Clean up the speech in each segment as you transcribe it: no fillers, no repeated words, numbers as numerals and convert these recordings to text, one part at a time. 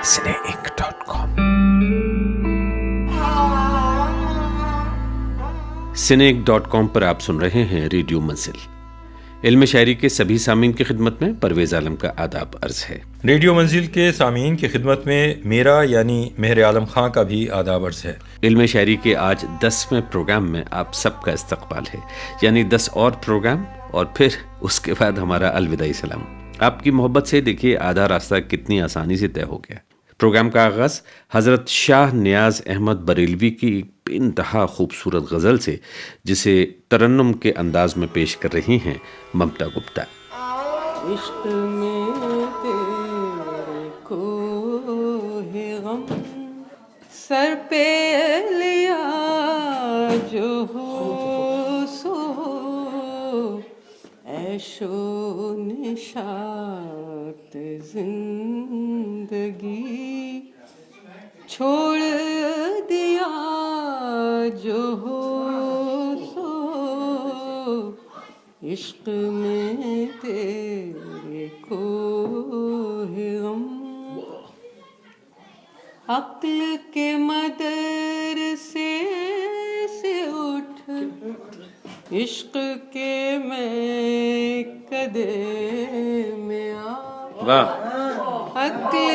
cineinc.com cineinc.com پر آپ سن رہے ہیں ریڈیو منزل. علم شاعری کے سبھی سامعین کی خدمت میں پرویز عالم کا آداب عرض ہے. ریڈیو منزل کے سامعین کی خدمت میں میرا یعنی مہر عالم خان کا بھی آداب عرض ہے. علم شاعری کے آج 10ویں پروگرام میں آپ سب کا استقبال ہے، یعنی 10 اور پروگرام اور پھر اس کے بعد ہمارا الوداعی سلام. آپ کی محبت سے دیکھیے آدھا راستہ کتنی آسانی سے طے ہو گیا. پروگرام کا آغاز حضرت شاہ نیاز احمد بریلوی کی بے انتہا خوبصورت غزل سے، جسے ترنم کے انداز میں پیش کر رہی ہیں ممتا گپتا. عشق میں تیرے کوہ غم سر پہ لیا جو ہو سو عیش و نشاط زندگی چھوڑ دیا جو ہو سو عشق میں تیرے کوہ غم. عقل کے مدرسے سے اٹھ عشق کے میں کدے میں آ. عقل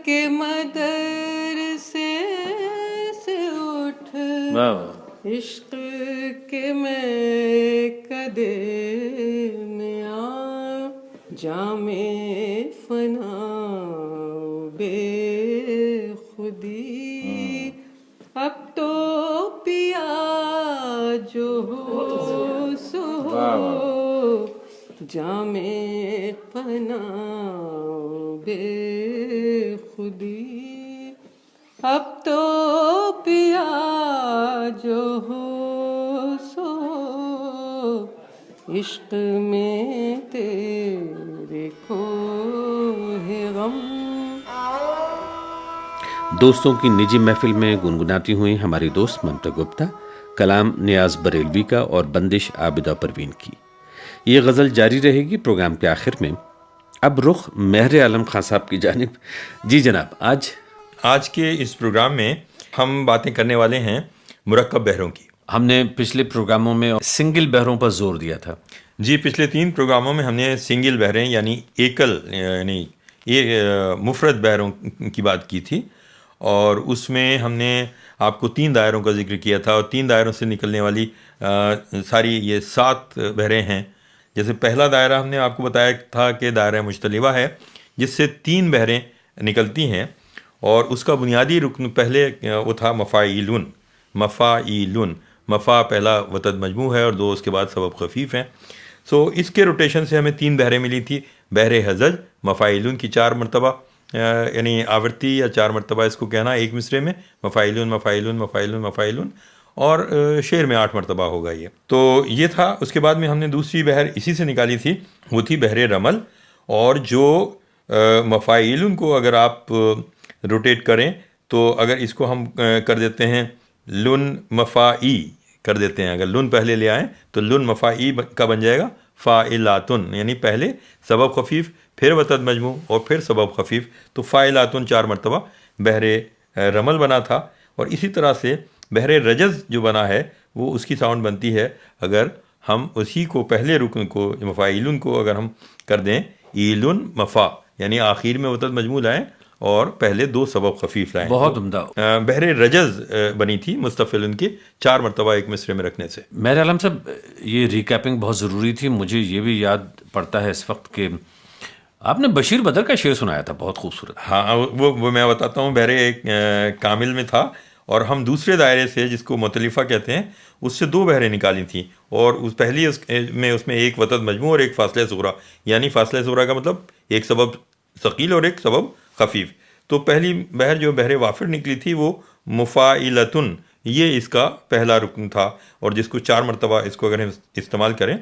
کے مدرسے سے اٹھ عشق کے میں کدے میں آ. جام فنا بے خودی اب تو پیا جو ہو سو جام فنا بے خودی اب تو پیا جو ہو سو عشق میں تیرے کوہ غم. دوستوں کی نجی محفل میں گنگناتی ہوئی ہماری دوست ممتا گپتا، کلام نیاز بریلوی کا اور بندش عابدہ پروین کی. یہ غزل جاری رہے گی پروگرام کے آخر میں. اب رخ مہر عالم خان صاحب کی جانب. جی جناب، آج کے اس پروگرام میں ہم باتیں کرنے والے ہیں مرکب بحروں کی. ہم نے پچھلے پروگراموں میں سنگل بحروں پر زور دیا تھا. جی، پچھلے 3 پروگراموں میں ہم نے سنگل بحریں یعنی ایکل یعنی یہ مفرد بحروں کی بات کی تھی، اور اس میں ہم نے آپ کو 3 دائروں کا ذکر کیا تھا، اور 3 دائروں سے نکلنے والی ساری یہ 7 بحریں ہیں. جیسے پہلا دائرہ ہم نے آپ کو بتایا تھا کہ دائرہ مجتلبہ ہے، جس سے 3 بحریں نکلتی ہیں، اور اس کا بنیادی رکن پہلے وہ تھا مفاعیلن. مفا پہلا وتد مجموع ہے اور 2 اس کے بعد سبب خفیف ہیں. سو اس کے روٹیشن سے ہمیں 3 بحریں ملی تھی. بحر ہزج مفاعیلن کی 4 مرتبہ یعنی آورتی یا 4 مرتبہ اس کو کہنا ایک مصرے میں، مفاعیلن مفاعیلن مفاعیلن مفاعیلن، اور شعر میں 8 مرتبہ ہوگا یہ. تو یہ تھا. اس کے بعد میں ہم نے دوسری بحر اسی سے نکالی تھی، وہ تھی بحر رمل. اور جو مفاعیلن کو اگر آپ روٹیٹ کریں تو اگر اس کو ہم کر دیتے ہیں لن مفائی کر دیتے ہیں، اگر لن پہلے لے آئیں تو لن مفائی کا بن جائے گا فاعلاتن، یعنی پہلے سبب خفیف پھر وتد مجموع اور پھر سبب خفیف، تو فاعلاتن 4 مرتبہ بحر رمل بنا تھا. اور اسی طرح سے بحر رجز جو بنا ہے وہ اس کی ساؤنڈ بنتی ہے اگر ہم اسی کو پہلے رکن کو مفاعیلن کو اگر ہم کر دیں ایلن مفا، یعنی آخر میں وتد مجموع لائیں اور پہلے 2 سبب خفیف لائیں. بہت عمدہ. بحر رجز بنی تھی مستفعلن کے 4 مرتبہ ایک مصرے میں رکھنے سے. مہر عالم صاحب، یہ ریکیپنگ بہت ضروری تھی. مجھے یہ بھی یاد پڑتا ہے اس وقت کہ آپ نے بشیر بدر کا شعر سنایا تھا، بہت خوبصورت. ہاں، وہ میں بتاتا ہوں. بحر کامل میں تھا، اور ہم دوسرے دائرے سے جس کو متلفہ کہتے ہیں اس سے 2 بحریں نکالی تھیں، اور اس پہلی اس میں ایک وتد مجموع اور ایک فاصلہ صغریٰ، یعنی فاصلہ صغریٰ کا مطلب ایک سبب ثقیل اور ایک سبب خفیف. تو پہلی بحر جو بحر وافر نکلی تھی وہ مفاعلتن، یہ اس کا پہلا رکن تھا، اور جس کو 4 مرتبہ اس کو اگر ہم استعمال کریں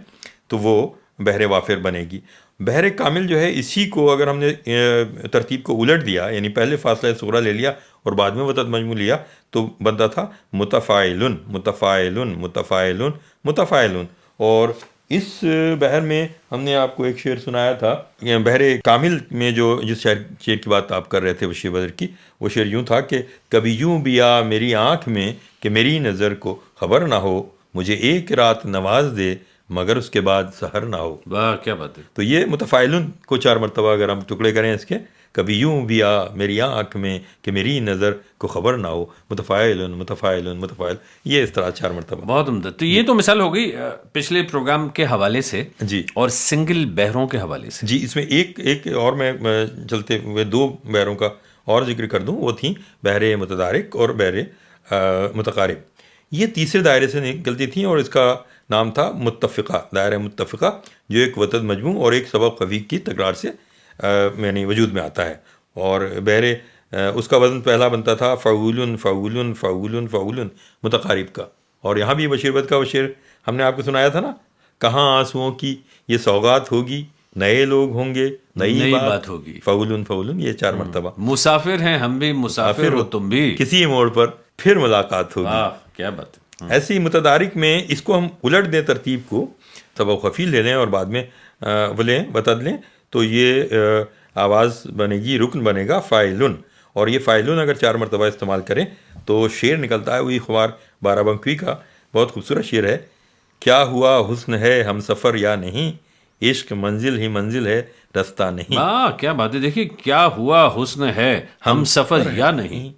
تو وہ بحر وافر بنے گی. بحر کامل جو ہے اسی کو اگر ہم نے ترتیب کو الٹ دیا، یعنی پہلے فاصلہ صغریٰ لے لیا اور بعد میں وتد مجموع لیا، تو بنتا تھا متفاعلن متفاعلن متفاعلن متفاعلن. اور اس بحر میں ہم نے آپ کو ایک شعر سنایا تھا، بحر کامل میں جو جس شعر کی بات آپ کر رہے تھے بشیر بدر کی، وہ شعر یوں تھا کہ کبھی یوں بھی آ میری آنکھ میں کہ میری نظر کو خبر نہ ہو، مجھے ایک رات نواز دے مگر اس کے بعد سحر نہ ہو۔ واہ کیا بات ہے! تو یہ متفائلن کو 4 مرتبہ اگر ہم ٹکڑے کریں اس کے، کبھی یوں بھی آ میری آنکھ میں کہ میری نظر کو خبر نہ ہو، متفائلن متفائلن متفائل، یہ اس طرح 4 مرتبہ۔ بہت عمدہ۔ تو یہ تو مثال ہو گئی پچھلے پروگرام کے حوالے سے جی اور سنگل بحروں کے حوالے سے۔ جی، اس میں ایک اور میں چلتے ہوئے 2 بحروں کا اور ذکر کر دوں، وہ تھیں بحر متدارک اور بحر متقارب۔ یہ تیسرے دائرے سے نکلتی تھیں اور اس کا نام تھا متفقہ، دائرہ متفقہ، جو ایک وتد مجموع اور ایک سبب خفیف کی تکرار سے یعنی وجود میں آتا ہے۔ اور بحر اس کا وزن پہلا بنتا تھا فعول فعول فعول فعول متقارب کا۔ اور یہاں بھی بشیر بد کا وہ شعر ہم نے آپ کو سنایا تھا نا، کہاں آنسوؤں کی یہ سوغات ہوگی، نئے لوگ ہوں گے، نئی بات ہوگی، فعول فعول، یہ 4 مرتبہ۔ مسافر ہیں ہم بھی، مسافر ہو تم بھی، کسی موڑ پر پھر ملاقات ہوگی۔ واہ کیا بات ہے! ایسی متدارک میں اس کو ہم الٹ دیں ترتیب کو، سبب خفیف لے لیں اور بعد میں وہ لیں وتد لیں، تو یہ آواز بنے گی، رکن بنے گا فاعلن۔ اور یہ فاعلن اگر 4 مرتبہ استعمال کریں تو شعر نکلتا ہے وہی خوار بارہ بنکوی کا، بہت خوبصورت شعر ہے۔ کیا ہوا حسن ہے ہم سفر یا نہیں، عشق منزل ہی منزل ہے رستہ نہیں۔ واہ کیا بات ہے! دیکھیے، کیا ہوا حسن ہے ہم سفر یا نہیں،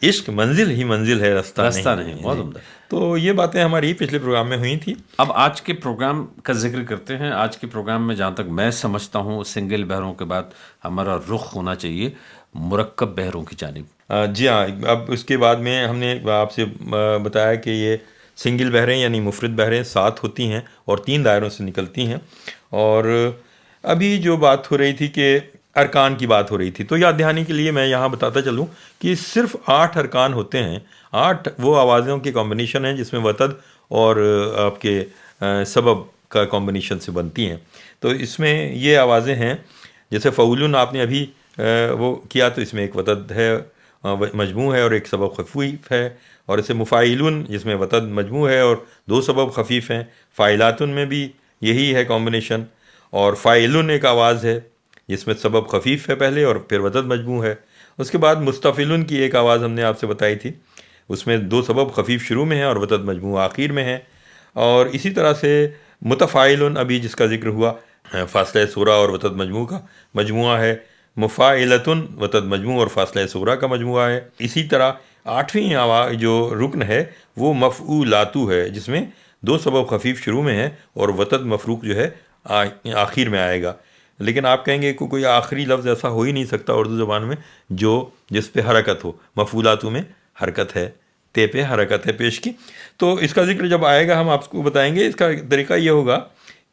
عشق منزل ہی منزل ہے رستہ نہیں۔ بہت عمدہ۔ تو یہ باتیں ہماری پچھلے پروگرام میں ہوئی تھی۔ اب آج کے پروگرام کا ذکر کرتے ہیں۔ آج کے پروگرام میں جہاں تک میں سمجھتا ہوں سنگل بحروں کے بعد ہمارا رخ ہونا چاہیے مرکب بحروں کی جانب۔ جی ہاں، اب اس کے بعد میں ہم نے آپ سے بتایا کہ یہ سنگل بحریں یعنی مفرد بحریں 7 ہوتی ہیں اور 3 دائروں سے نکلتی ہیں۔ اور ابھی جو بات ہو رہی تھی کہ ارکان کی بات ہو رہی تھی، تو یاد دہانی کے لیے میں یہاں بتاتا چلوں کہ صرف 8 ارکان ہوتے ہیں۔ 8 وہ آوازوں کے کمبینیشن ہیں جس میں وتد اور آپ کے سبب کا کمبینیشن سے بنتی ہیں۔ تو اس میں یہ آوازیں ہیں، جیسے فعولن آپ نے ابھی وہ کیا، تو اس میں ایک وتد ہے مجموع ہے اور ایک سبب خفیف ہے۔ اور اسے مفاعلن جس میں وتد مجموع ہے اور 2 سبب خفیف ہیں۔ فاعلاتن میں بھی یہی ہے کمبینیشن۔ اور فاعلن ایک آواز ہے جس میں سبب خفیف ہے پہلے اور پھر وتد مجموع ہے۔ اس کے بعد مستفلن کی ایک آواز ہم نے آپ سے بتائی تھی، اس میں 2 سبب خفیف شروع میں ہیں اور وتد مجموع آخر میں ہے۔ اور اسی طرح سے متفاعلن ابھی جس کا ذکر ہوا، فاصلہ صغریٰ اور وتد مجموع کا مجموعہ ہے۔ مفاعلتن وتد مجموع اور فاصلہ صغریٰ کا مجموعہ ہے۔ اسی طرح 8ویں آواز جو رکن ہے وہ مفعولاتو ہے، جس میں 2 سبب خفیف شروع میں ہیں اور وتد مفروق جو ہے آخر میں آئے گا۔ لیکن آپ کہیں گے کہ کوئی آخری لفظ ایسا ہو ہی نہیں سکتا اردو زبان میں جس پہ حرکت ہو۔ مفعولاتو میں حرکت ہے، تے پہ حرکت ہے پیش کی۔ تو اس کا ذکر جب آئے گا ہم آپ کو بتائیں گے۔ اس کا طریقہ یہ ہوگا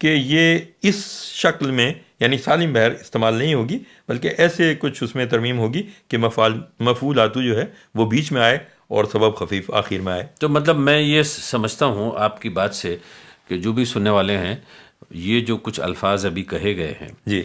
کہ یہ اس شکل میں یعنی سالم بحر استعمال نہیں ہوگی، بلکہ ایسے کچھ اس میں ترمیم ہوگی کہ مفعولاتو جو ہے وہ بیچ میں آئے اور سبب خفیف آخر میں آئے۔ تو مطلب میں یہ سمجھتا ہوں آپ کی بات سے کہ جو بھی سننے والے ہیں، یہ جو کچھ الفاظ ابھی کہے گئے ہیں جی،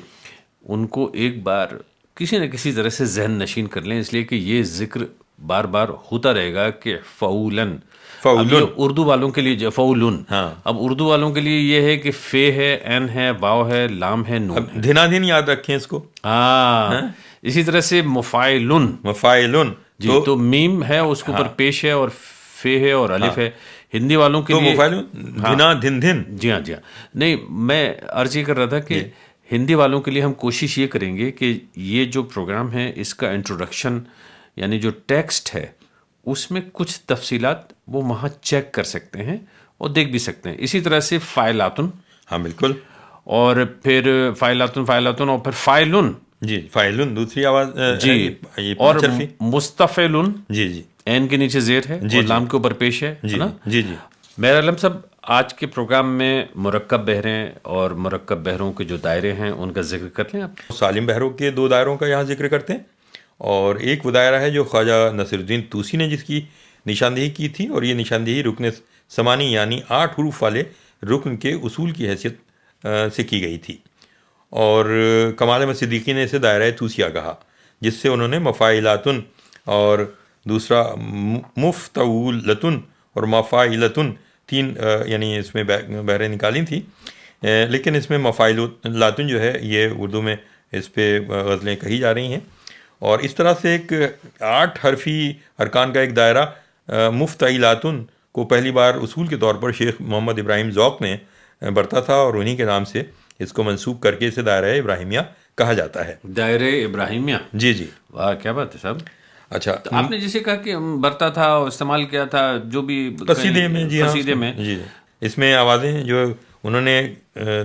ان کو ایک بار کسی نہ کسی طرح سے ذہن نشین کر لیں، اس لیے کہ یہ ذکر بار بار ہوتا رہے گا کہ فعولن۔ اب یہ اردو والوں کے لیے فعولن، اب اردو والوں کے لیے یہ ہے کہ فے ہے، این ہے، واو ہے، لام ہے، نون ہے۔ دھنا دھن یاد رکھیں اس کو۔ ہاں، اسی طرح سے مفاعلن، مفاعلن جی، تو میم ہے اس کے اوپر پیش ہے اور فے ہے اور الف ہے۔ ہندی والوں کے لیے دھنا دھن دھن، جی ہاں جی ہاں، نہیں میں عرض یہ کر رہا تھا کہ ہندی والوں کے لیے ہم کوشش یہ کریں گے کہ یہ جو پروگرام ہے اس کا انٹروڈکشن یعنی جو ٹیکسٹ ہے اس میں کچھ تفصیلات وہ وہاں چیک کر سکتے ہیں اور دیکھ بھی سکتے ہیں۔ اسی طرح سے فاعلاتن، ہاں بالکل، اور پھر فاعلاتن اور پھر فاعلن، جی فاعلن دوسری آواز جی، اور مستفعلن، جی جی، این کے نیچے زیر ہے اور لام کے اوپر پیش ہے نا۔ جی جی، میرا علم صاحب آج کے پروگرام میں مرکب بحریں اور مرکب بحروں کے جو دائرے ہیں ان کا ذکر کر لیں آپ۔ سالم بحروں کے 2 دائروں کا یہاں ذکر کرتے ہیں، اور ایک وہ دائرہ ہے جو خواجہ نصیر الدین طوسی نے جس کی نشاندہی کی تھی، اور یہ نشاندہی رکن ثمانی یعنی 8 حروف والے رکن کے اصول کی حیثیت سے کی گئی تھی، اور کمال احمد صدیقی نے اسے دائرہ طوسیہ کہا، جس سے انہوں نے مفاعلاتن اور دوسرا مفتعولتن اور مفاعلتن 3 یعنی اس میں بحریں نکالی تھیں۔ لیکن اس میں مفاعلاتن جو ہے یہ اردو میں اس پہ غزلیں کہی جا رہی ہیں. اور اس طرح سے ایک 8 حرفی ارکان کا ایک دائرہ مفتعلاتن کو پہلی بار اصول کے طور پر شیخ محمد ابراہیم ذوق نے برتا تھا، اور انہی کے نام سے اس کو منسوب کر کے اسے دائرہ ابراہیمیہ کہا جاتا ہے. دائرہ ابراہیمیہ. جی جی. واہ کیا بات ہے صاحب. اچھا آپ نے جسے کہا کہ برتا تھا اور استعمال کیا تھا جو بھی قصیدے میں. جی قصیدے میں جی اس میں آوازیں جو انہوں نے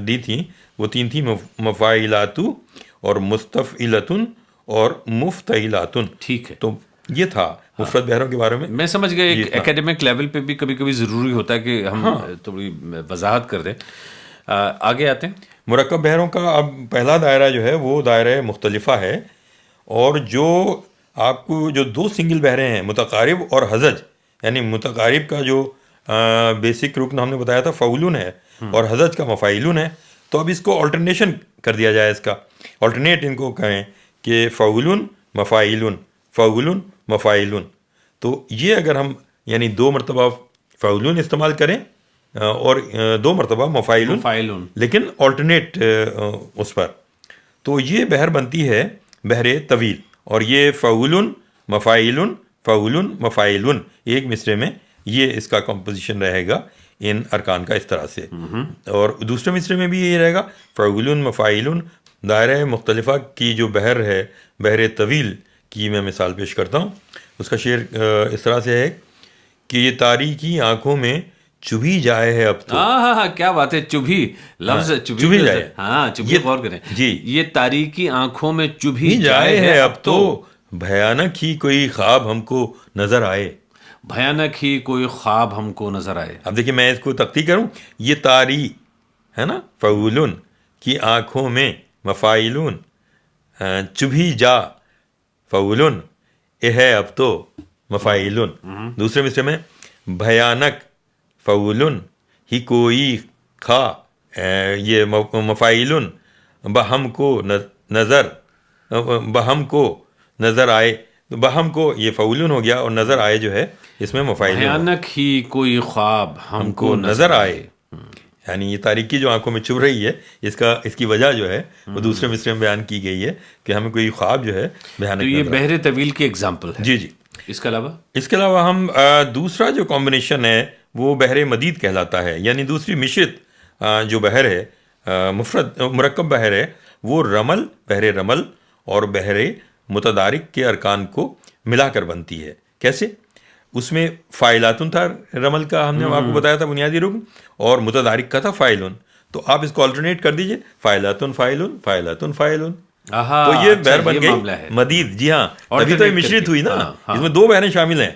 دی تھیں وہ 3 تھیں، مفاعلاتو اور مستفعلتن اور مفتعلاتن. ٹھیک ہے. تو یہ تھا مفرد بحروں کے بارے میں. میں سمجھ گیا ایک اکیڈمک لیول پہ بھی کبھی کبھی ضروری ہوتا ہے کہ ہم تھوڑی وضاحت کر دیں. آگے آتے ہیں. مرکب بحروں کا اب پہلا دائرہ جو ہے وہ دائرہ مختلفہ ہے، اور جو آپ کو جو 2 سنگل بحریں ہیں متقارب اور حزج، یعنی متقارب کا جو بیسک رکن ہم نے بتایا تھا فعولن ہے، اور حزج کا مفاعلن ہے. تو اب اس کو آلٹرنیشن کر دیا جائے، اس کا آلٹرنیٹ ان کو کہیں کہ فعولن مفاعلن فعولن مفاعلن. تو یہ اگر ہم یعنی 2 مرتبہ فعولن استعمال کریں اور 2 مرتبہ مفاعلن، لیکن آلٹرنیٹ اس پر، تو یہ بحر بنتی ہے بحر طویل. اور یہ فعولن مفاعلن فعولن مفاعلن ایک مصرے میں یہ اس کا کمپوزیشن رہے گا ان ارکان کا اس طرح سے. اور دوسرے مصرے میں بھی یہ رہے گا فعولن مفاعلن. دائرہ مختلفہ کی جو بحر ہے بحر طویل کی میں مثال پیش کرتا ہوں. اس کا شعر اس طرح سے ہے کہ یہ تاریکی آنکھوں میں چبھی جائے ہے اب تو. ہاں کیا بات ہے. چبھی لفظ چبھی جائے. ہاں چبھی غور کریں. جی یہ تاریکی آنکھوں میں چبھی جائے ہے اب تو بھیانک ہی کوئی خواب ہم کو نظر آئے. بھیانک ہی کوئی خواب ہم کو نظر آئے. اب دیکھیں میں اس کو تختی کروں. یہ تاری ہے نا فعولن کی آنکھوں میں مفاعلون چبھی جا فعولن ہے اب تو مفاعلون. دوسرے مصرے میں بھیانک فعولن ہی کوئی خا یہ مفاعلن بہم کو نظر بہم کو نظر آئے. تو بہم کو یہ فعولن ہو گیا اور نظر آئے جو ہے اس میں مفاعلن. بھیانک ہی کوئی خواب ہم کو نظر آئے. یعنی یہ تاریکی جو آنکھوں میں چبھ رہی ہے اس کی وجہ جو ہے وہ دوسرے مصرے میں بیان کی گئی ہے کہ ہمیں کوئی خواب جو ہے بھیانک. تو یہ بحر طویل کی ایگزامپل ہے. جی جی. اس کے علاوہ ہم دوسرا جو کمبینیشن ہے وہ بحر مدید کہلاتا ہے. یعنی دوسری مشرت جو بحر ہے مفرد مرکب بحر ہے وہ رمل بحر رمل اور بحر متدارک کے ارکان کو ملا کر بنتی ہے. کیسے؟ اس میں فاعلاتن تھا رمل کا، ہم نے آپ کو بتایا تھا بنیادی رکن، اور متدارک کا تھا فاعلن. تو آپ اس کو آلٹرنیٹ کر دیجئے فاعلاتن فاعلن فاعلاتن فاعلن. تو یہ بحر بن گئی مدید. جی ہاں تبھی تو یہ مشرت ہوئی نا. اس میں 2 بحریں شامل ہیں،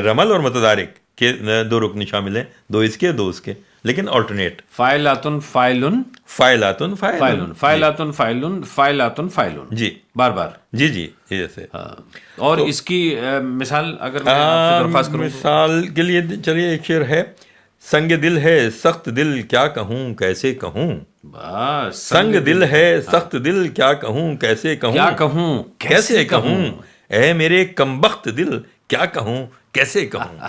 رمل اور متدارک کے 2 رکن شامل ہیں، 2 اس کے 2 اس کے، لیکن آلٹرنیٹ. فاعلاتن فاعلن فاعلاتن فاعلن فاعلاتن فاعلن فاعلاتن فاعلن. جی بار بار. جی جی جیسے. اور اس کی مثال اگر میں آپ سے درخواست کروں. مثال کے لیے چلیے ایک شعر ہے. سنگ دل ہے سخت دل کیا کہوں کیسے کہوں. سنگ دل ہے سخت دل کیا کہوں کیسے کہوں. کیا کہوں کیسے کہوں اے میرے کمبخت دل کیا کہوں کیسے کہوں.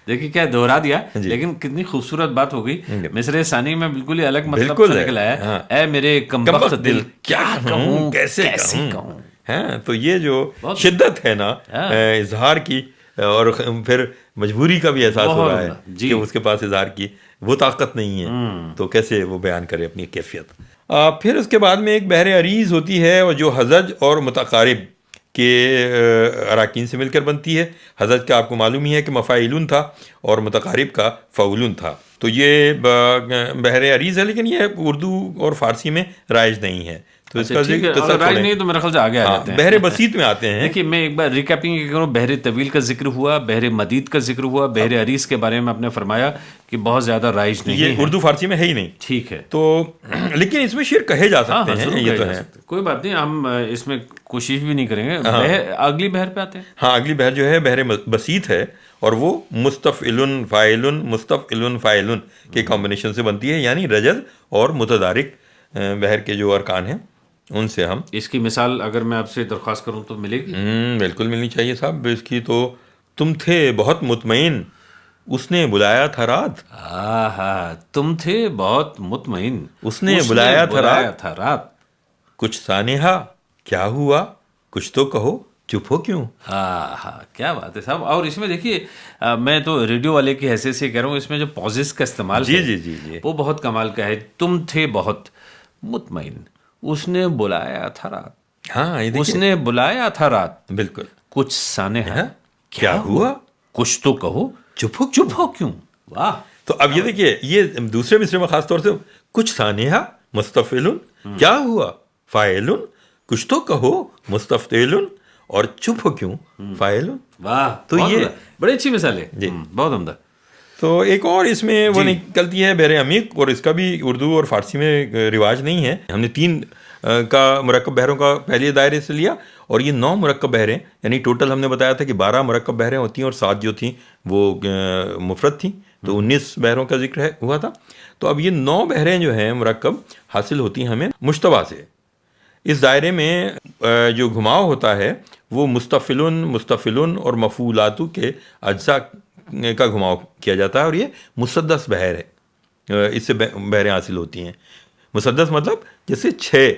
دیکھیے کیا دوہرا دیا، لیکن کتنی خوبصورت بات ہو گئی. مصرع ثانی میں بالکل ہی الگ مطلب سے نکلا ہے. اے میرے کمبخت دل کیا کہوں کیسے کہوں. ہاں تو یہ جو شدت ہے نا اظہار کی، اور پھر مجبوری کا بھی احساس ہو رہا ہے کہ اس کے پاس اظہار کی وہ طاقت نہیں ہے، تو کیسے وہ بیان کرے اپنی کیفیت. پھر اس کے بعد میں ایک بحر عریض ہوتی ہے، اور جو حزج اور متقارب کے اراکین سے مل کر بنتی ہے. حزج کا آپ کو معلوم ہی ہے کہ مفاعلن تھا اور متقارب کا فعولن تھا. تو یہ بحر عریض ہے، لیکن یہ اردو اور فارسی میں رائج نہیں ہے. تو اس کا رائج نہیں تو میرے خیال سے آگے آ جاتے ہیں. بحر بسیط میں آتے ہیں. دیکھیے میں ایک بار ریکیپنگ کروں. بحر طویل کا ذکر ہوا، بحر مدید کا ذکر ہوا، بحر عریض کے بارے میں آپ نے فرمایا کہ بہت زیادہ رائج نہیں ہے، یہ اردو فارسی میں ہے ہی نہیں. ٹھیک ہے. تو لیکن اس میں شعر کہے جا سکتے ہیں، یہ تو ہے، کوئی بات نہیں. ہم اس میں کوشش بھی نہیں کریں گے. اگلی بحر پہ آتے ہیں. ہاں اگلی بحر جو ہے بحر بسیط ہے، اور وہ مستفعلن فاعلن مستفعلن فاعلن کے کمبینیشن سے بنتی ہے. یعنی رجز اور متدارک بحر کے جو ارکان ہیں ان سے ہم. اس کی مثال اگر میں آپ سے درخواست کروں تو ملے گی؟ بالکل ملنی چاہیے صاحب. اس کی تو تم تھے بہت مطمئن اس نے بلایا تھا رات. تم تھے بہت مطمئن. اس نے بلایا تھا رات. کچھ سانحہ کیا ہوا, کچھ تو کہو, چپ ہو کیوں. کیا بات ہے صاحب. اور اس میں دیکھیے میں تو ریڈیو والے کی حیثیت سے کہہ رہا ہوں, اس میں جو پوزز کا استعمال ہے جی وہ بہت کمال کا ہے. تم تھے بہت مطمئن, اس نے بلایا تھا رات. ہاں اس نے بلایا تھا رات. بالکل. کچھ سانحہ کیا ہوا, کچھ تو کہو, چپ ہو کیوں. واہ. تو اب یہ دیکھیے, یہ دوسرے مصرے میں خاص طور سے کچھ سانحہ مستفعل, کیا ہوا فاعل, کچھ تو کہو مستفعل, اور چپ ہو کیوں فاعل. واہ. تو یہ بڑی اچھی مثال ہے جی, بہت عمدہ. تو ایک اور اس میں وہ نکلتی ہے بحر عمیق, اور اس کا بھی اردو اور فارسی میں رواج نہیں ہے. ہم نے 3 کا مرکب بحروں کا پہلے دائرے سے لیا, اور یہ 9 مرکب بحریں, یعنی ٹوٹل ہم نے بتایا تھا کہ 12 مرکب بحریں ہوتی ہیں اور 7 جو تھیں وہ مفرد تھیں, تو 19 بحروں کا ذکر ہوا تھا. تو اب یہ 9 بحریں جو ہیں مرکب حاصل ہوتی ہیں ہمیں مشتبہ سے. اس دائرے میں جو گھماؤ ہوتا ہے وہ مستفعل اور مفعولاتو کے اجزاء کا گھماؤ کیا جاتا ہے, اور یہ مسدس بحر ہے. اس سے بحریں حاصل ہوتی ہیں. مسدس مطلب جیسے 6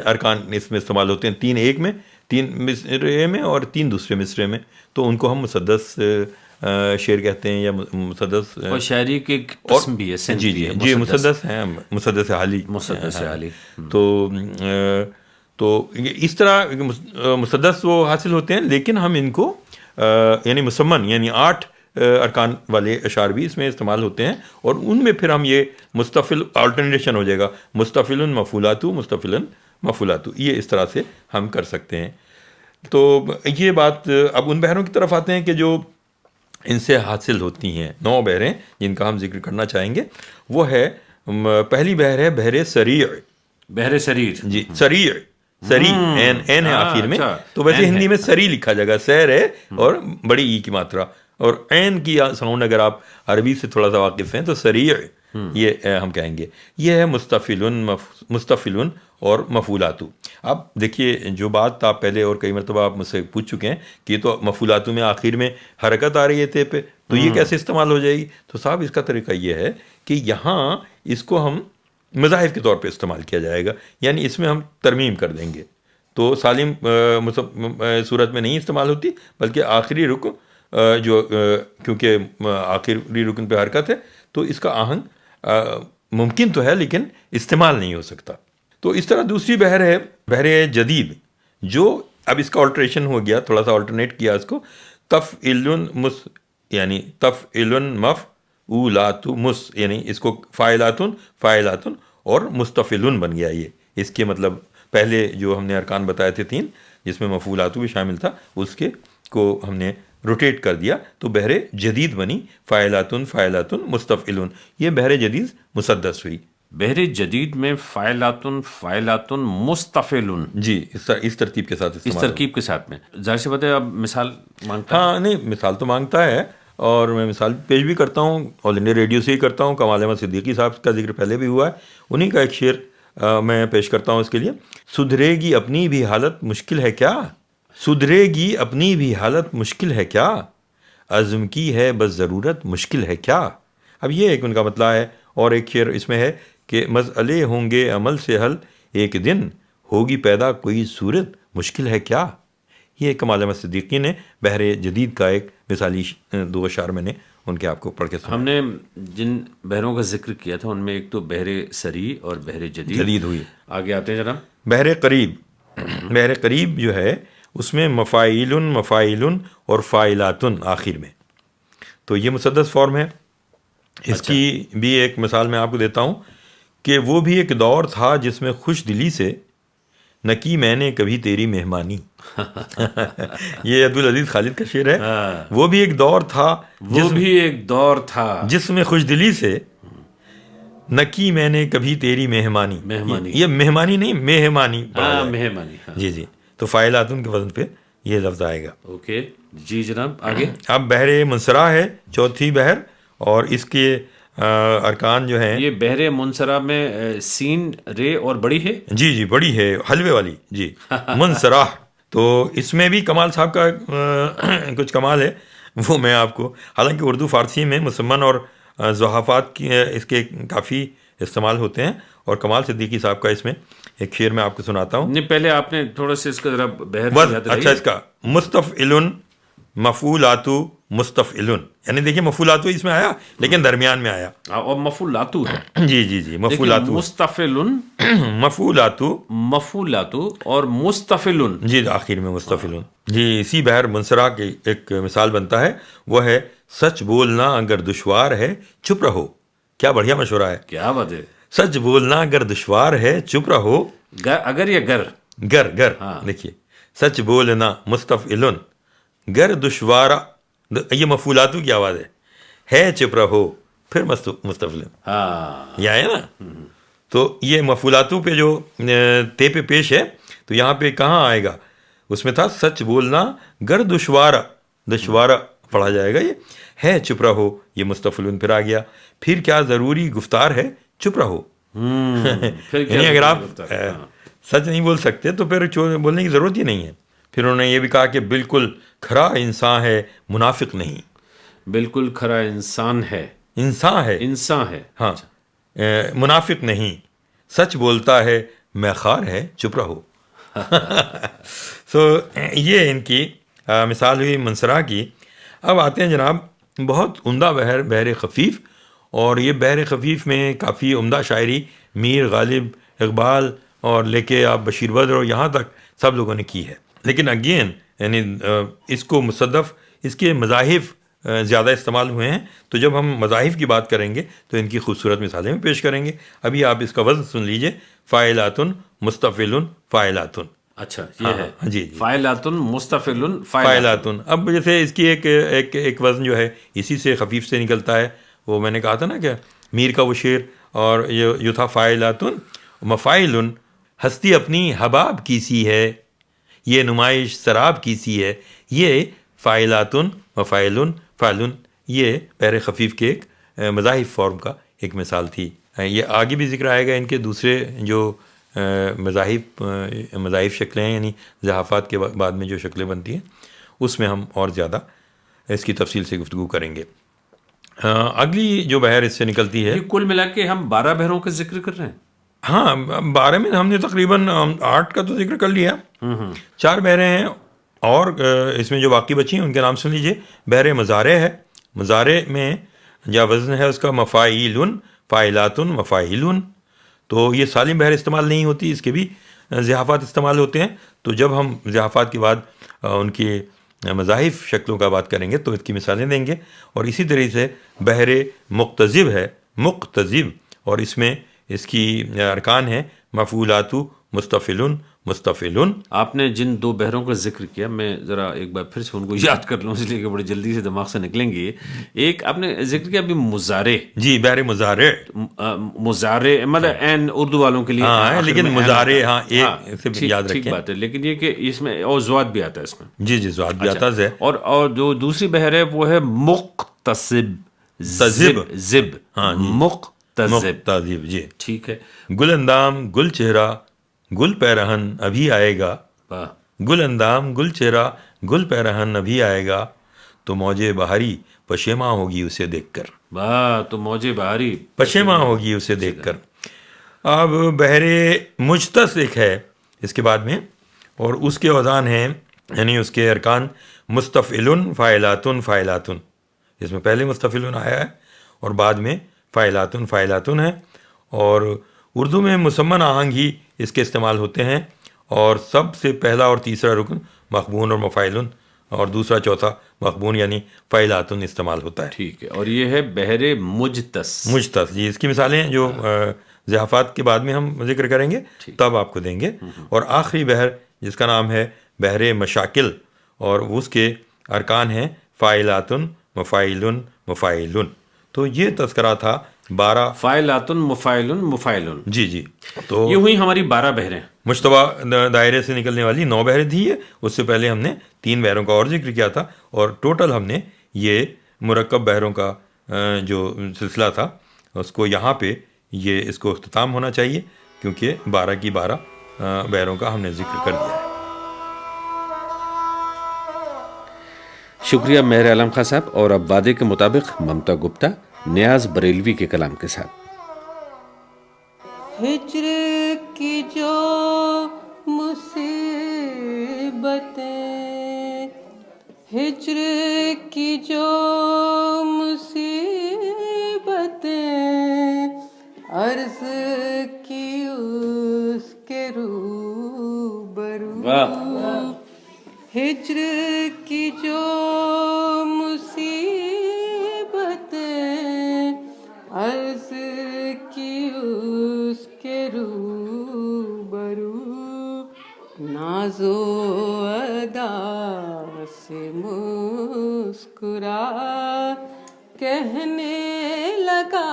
ارکان اس میں استعمال ہوتے ہیں, 3 ایک میں, 3 مصرے میں اور 3 دوسرے مصرے میں, تو ان کو ہم مسدس شعر کہتے ہیں یا مسدس. اور شاعری کی قسم بھی ہے. جی مسدس ہیں, مسدس حالی. تو اس طرح مسدس وہ حاصل ہوتے ہیں, لیکن ہم ان کو یعنی مسمن یعنی 8 ارکان والے اشعار بھی اس میں استعمال ہوتے ہیں, اور ان میں پھر ہم یہ مستفعل آلٹرنیشن ہو جائے گا, مستفعل مفعولاتو مستفعل مفعولاتو, یہ اس طرح سے ہم کر سکتے ہیں. تو یہ بات اب ان بحروں کی طرف آتے ہیں کہ جو ان سے حاصل ہوتی ہیں. 9 بحریں جن کا ہم ذکر کرنا چاہیں گے, وہ ہے پہلی بحر ہے بحر سریع. بحر سریر. جی سریع, این ہے آخر میں, تو ویسے ہندی میں سری لکھا جائے گا, سیر ہے اور بڑی ای کی ماترا, اور عین کی ساؤنڈ اگر آپ عربی سے تھوڑا سا واقف ہیں تو سریع یہ ہم کہیں گے. یہ ہے مستفعل اور مفعولاتو. اب دیکھیے جو بات آپ پہلے اور کئی مرتبہ آپ مجھ سے پوچھ چکے ہیں کہ یہ تو مفعولاتو میں آخر میں حرکت آ رہی ہے تے پہ, تو یہ کیسے استعمال ہو جائے گی. تو صاحب اس کا طریقہ یہ ہے کہ یہاں اس کو ہم مضاعف کے طور پہ استعمال کیا جائے گا, یعنی اس میں ہم ترمیم کر دیں گے. تو سالم صورت میں نہیں استعمال ہوتی, بلکہ آخری رکن جو کیونکہ آخری رکن پہ حرکت ہے تو اس کا آہنگ ممکن تو ہے لیکن استعمال نہیں ہو سکتا. تو اس طرح دوسری بحر ہے بحر جدید, جو اب اس کا آلٹریشن ہو گیا, تھوڑا سا آلٹرنیٹ کیا اس کو, تفعیل یعنی تفعیل مفعولاتو مس, یعنی اس کو فاعلاتن اور مستفعل بن گیا. یہ اس کے مطلب پہلے جو ہم نے ارکان بتائے تھے 3 جس میں مفعولاتو بھی شامل تھا, اس کے کو ہم نے روٹیٹ کر دیا تو بحر جدید بنی فاعلاتن مستفعلون. یہ بحر جدید مسدس ہوئی. بحر جدید میں فاعلاتن مستفعلون. جی اس ترتیب کے ساتھ, اس ترکیب کے ساتھ میں. ظاہر سی بات ہے اب مثال مانگتا ہے. ہاں نہیں مثال تو مانگتا ہے, اور میں مثال پیش بھی کرتا ہوں, آل انڈیا ریڈیو سے ہی کرتا ہوں. کمال احمد صدیقی صاحب کا ذکر پہلے بھی ہوا ہے, انہی کا ایک شعر میں پیش کرتا ہوں اس کے لیے. سدھرے گی اپنی بھی حالت مشکل ہے کیا, سدھرے گی اپنی بھی حالت مشکل ہے کیا, عزم کی ہے بس ضرورت مشکل ہے کیا. اب یہ ایک ان کا مطلب ہے. اور ایک شعر اس میں ہے کہ مسئلے ہوں گے عمل سے حل, ایک دن ہوگی پیدا کوئی صورت مشکل ہے کیا. یہ کمال احمد صدیقی نے بحر جدید کا ایک مثالی 2 اشعار میں نے ان کے آپ کو پڑھ کے سنا. ہم نے جن بحروں کا ذکر کیا تھا ان میں ایک تو بحر سری اور بحر جدید ہوئی. آگے آتے ہیں جناب. بحر قریب. بحر قریب جو ہے اس میں مفاعیل اور فاعلاتن آخر میں, تو یہ مسدس فارم ہے. اس کی بھی ایک مثال میں آپ کو دیتا ہوں کہ وہ بھی ایک دور تھا جس میں خوش دلی سے نہ کی میں نے کبھی تیری مہمانی. یہ عبدالعزیز خالد کا شعر ہے. وہ بھی ایک دور تھا جس میں خوش دلی سے نہ کی میں نے کبھی تیری مہمانی. یہ مہمانی نہیں مہمانی. جی تو فاعلاتن کے وزن پہ یہ لفظ آئے گا. اوکے جی جناب آگے. اب بحر منصرہ ہے چوتھی بحر, اور اس کے ارکان جو ہیں, یہ بحر منصرہ میں سین رے اور بڑی ہے. جی بڑی ہے, حلوے والی. جی منصرہ. تو اس میں بھی کمال صاحب کا کچھ کمال ہے. وہ میں آپ کو، حالانکہ اردو فارسی میں مسمن اور ضعفات کی اس کے کافی استعمال ہوتے ہیں، اور کمال صدیقی صاحب کا اس میں ایک شعر میں آپ کو سناتا ہوں. نہیں پہلے آپ نے تھوڑا سا اس کا ذرا بحث بس یاد اچھا، اس کا مستفعل مفعولات مستفعل، یعنی دیکھیے مفعولات اس میں آیا لیکن درمیان میں آیا. اور مفعولاتو ہے. جی جی جی، مفعولات مستفعل مفعولات مفعولات اور مستفعل. جی آخر میں مستفعل. جی اسی بحر منصرا کی ایک مثال بنتا ہے، وہ ہے سچ بولنا اگر دشوار ہے چپ رہو. کیا بڑھیا مشورہ ہے. کیا بات ہے. سچ بولنا اگر دشوار ہے چپ رہو. اگر یا گر گر دیکھیے سچ بولنا مستفعل، گر دشوار، یہ مفعولاتو کی آواز ہے چپ رہو، پھر مستفعل. ہاں یہ ہے نا. تو یہ مفعولاتو پہ جو تے پہ پیش ہے، تو یہاں پہ کہاں آئے گا؟ اس میں تھا سچ بولنا گر دشوارا پڑھا جائے گا، یہ ہے چپ رہو، یہ مستفعل پھر آ گیا. پھر کیا ضروری گفتار ہے چپ رہو. یعنی اگر آپ سچ نہیں بول سکتے تو پھر بولنے کی ضرورت ہی نہیں ہے. پھر انہوں نے یہ بھی کہا کہ بالکل کھرا انسان ہے منافق نہیں. بالکل کھرا انسان ہے ہاں، منافق نہیں، سچ بولتا ہے میخار ہے چپ رہو. سو یہ ان کی مثال ہوئی منصرا کی. اب آتے ہیں جناب بہت عمدہ بحر خفیف، اور یہ بحر خفیف میں کافی عمدہ شاعری میر غالب، اقبال، اور لے کے آپ بشیر بدر اور یہاں تک سب لوگوں نے کی ہے. لیکن اگین یعنی اس کو مصدف، اس کے مذاہب زیادہ استعمال ہوئے ہیں. تو جب ہم مذاہب کی بات کریں گے تو ان کی خوبصورت مثالیں بھی پیش کریں گے. ابھی آپ اس کا وزن سن لیجئے، فاعلاتن مستفعل فاعلاتن. اچھا یہ ہے جی فاعلاتن مستفعل فاعلاتن. اب جیسے اس کی ایک وزن جو ہے اسی سے خفیف سے نکلتا ہے. وہ میں نے کہا تھا نا کہ میر کا وہ شعر، اور یہ تھا فاعلاتن مفاعل، ہستی اپنی حباب کی سی ہے، یہ نمائش سراب کی سی ہے. یہ فاعلاتن مفاعل فاعل، یہ بحر خفیف کے ایک مذاہب فارم کا ایک مثال تھی. یہ آگے بھی ذکر آئے گا ان کے دوسرے جو مذاہب شکلیں ہیں، یعنی ضعفات کے بعد میں جو شکلیں بنتی ہیں، اس میں ہم اور زیادہ اس کی تفصیل سے گفتگو کریں گے. اگلی جو بحر اس سے نکلتی ہے، یہ کل ملا کے ہم 12 بحروں کا ذکر کر رہے ہیں. ہاں 12 میں ہم نے تقریباً 8 کا تو ذکر کر لیا. 4 بحریں ہیں، اور اس میں جو باقی بچی ہیں ان کے نام سن لیجئے. بحر مزارع ہے. مزارع میں یا وزن ہے اس کا مفاعیل فاعلاتن مفاعیل. تو یہ سالم بحر استعمال نہیں ہوتی، اس کے بھی ضعفات استعمال ہوتے ہیں. تو جب ہم ضعفات کے بعد ان کی مذاہب شکلوں کا بات کریں گے تو اس کی مثالیں دیں گے. اور اسی طرح سے بحر مقتضب ہے، مقتضب، اور اس میں اس کی ارکان ہیں مفعولات مستفعل مستفعل. آپ نے جن 2 بحروں کا ذکر کیا، میں ذرا ایک بار پھر سے ان کو یاد کر لوں، اس لیے کہ بڑی جلدی سے دماغ سے نکلیں گے. ایک آپ نے ذکر کیا ابھی مزارع. جی بحر مزارع. مزارع مطلب این اردو والوں کے لیے ہاں، لیکن مزارع یاد رکھیں. ٹھیک بات ہے، لیکن یہ کہ اس میں اور زواد بھی آتا ہے اس میں. جی زواد بھی آتا ہے. اور جو دوسری بحر ہے وہ ہے مقتصب. زب. ہاں مقتصب. جی ٹھیک ہے. گل اندام گل چہرہ گل پیرہن ابھی آئے گا. گل اندام گل چہرہ گل پیرہن ابھی آئے گا، تو موجے بہاری پشیماں ہوگی اسے دیکھ کر. تو موجے بہاری پشیماں ہوگی اسے دیکھ کر. اب بحر مجتس ایک ہے اس کے بعد میں، اور اس کے اوزان ہیں، یعنی اس کے ارکان مستفعل فاعلاتن فاعلاتن. اس میں پہلے مستفعل آیا ہے اور بعد میں فاعلاتن فاعلاتن ہے. اور اردو میں مسمن آہنگ ہی اس کے استعمال ہوتے ہیں، اور سب سے پہلا اور تیسرا رکن مخبون اور مفاعلن، اور دوسرا چوتھا مخبون یعنی فاعلاتن استعمال ہوتا ہے. ٹھیک ہے. اور یہ ہے بحر مجتس. جی اس کی مثالیں جو ضعفات کے بعد میں ہم ذکر کریں گے تب آپ کو دیں گے. اور آخری بحر جس کا نام ہے بحر مشاکل، اور اس کے ارکان ہیں فاعلاتن مفاعلن مفاعلن. تو یہ تذکرہ تھا 12 فاعلاتن مفاعلن مفاعلن. جی تو یہ ہوئی ہماری 12 بحریں. مشتبہ دائرے سے نکلنے والی 9 بحریں تھی. اس سے پہلے ہم نے 3 بحروں کا اور ذکر کیا تھا، اور ٹوٹل ہم نے یہ مرکب بحروں کا جو سلسلہ تھا اس کو یہاں پہ اس کو اختتام ہونا چاہیے، کیونکہ 12 کی 12 بحروں کا ہم نے ذکر کر دیا ہے. شکریہ مہر عالم خان صاحب. اور اب وعدے کے مطابق ممتا گپتا نیاز بریلوی کے کلام کے ساتھ. ہجر کی جو مصیبتیں، ہجر کی جو مصیبتیں، عرض کی اس کے روبرو. ہجر کی جو مصیبتیں، عرض کی اس کے روبرو، ناز و ادا سے مسکرا کہنے لگا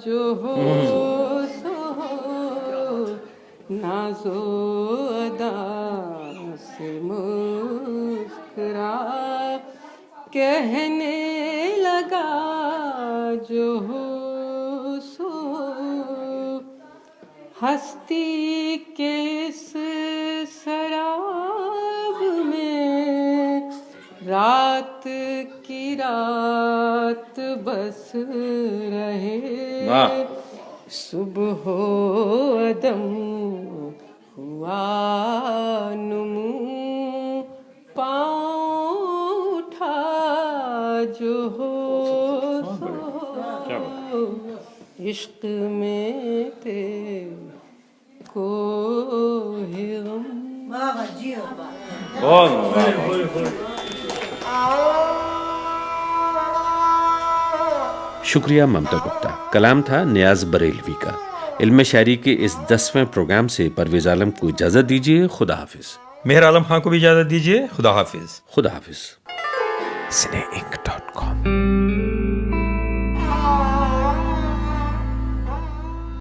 جو ہو سو ہو، ناز و ادا سے مسکرا کہنے لگا جو ہو سو، ہستی کے اس سراب میں رات کی رات بس رہے، صبح و عدم ہوا نمو، پاؤں اٹھا جو ہو سو، عشق میں تیرے کو ہے غم. شکریہ ممتا گپتا. کلام تھا نیاز بریلوی کا. علم شاعری کے اس 10ویں پروگرام سے پرویز عالم کو اجازت دیجیے. خدا حافظ. مہر عالم خان کو بھی اجازت دیجیے. خدا حافظ. خدا حافظ. cineink.com